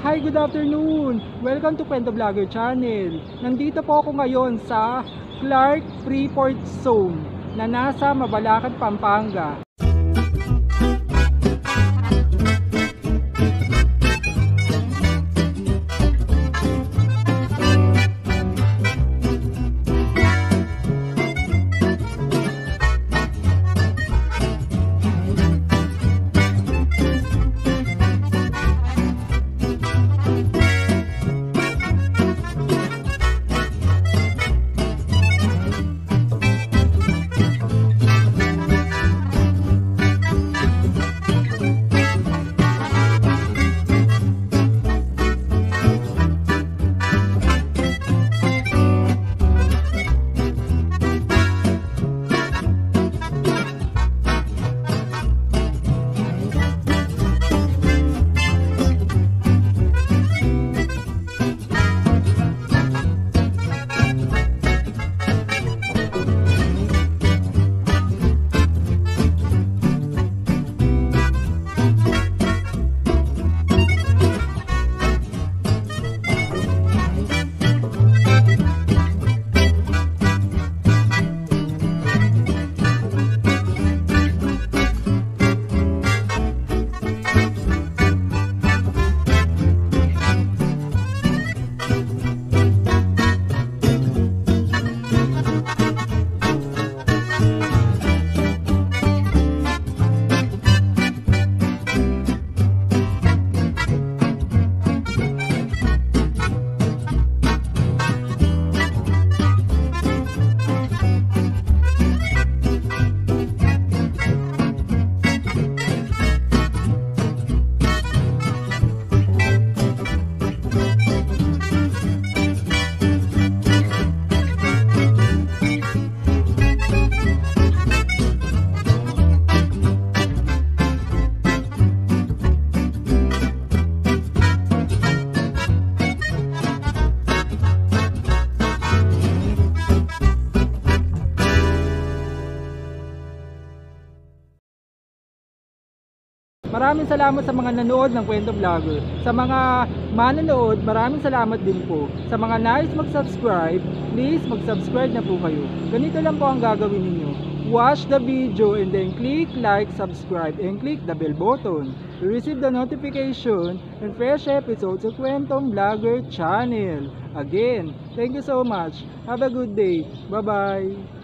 Hi, good afternoon! Welcome to Kwento Vlogger Channel. Nandito po ako ngayon sa Clark Freeport Zone na nasa Mabalacat, Pampanga. Maraming salamat sa mga nanood ng Kwento Vlogger. Sa mga manonood, maraming salamat din po. Sa mga nais mag-subscribe, please mag-subscribe na po kayo. Ganito lang po ang gagawin ninyo. Watch the video and then click like, subscribe, and click the bell button to receive the notification and fresh episodes of Kwento Vlogger Channel. Again, thank you so much. Have a good day. Bye-bye.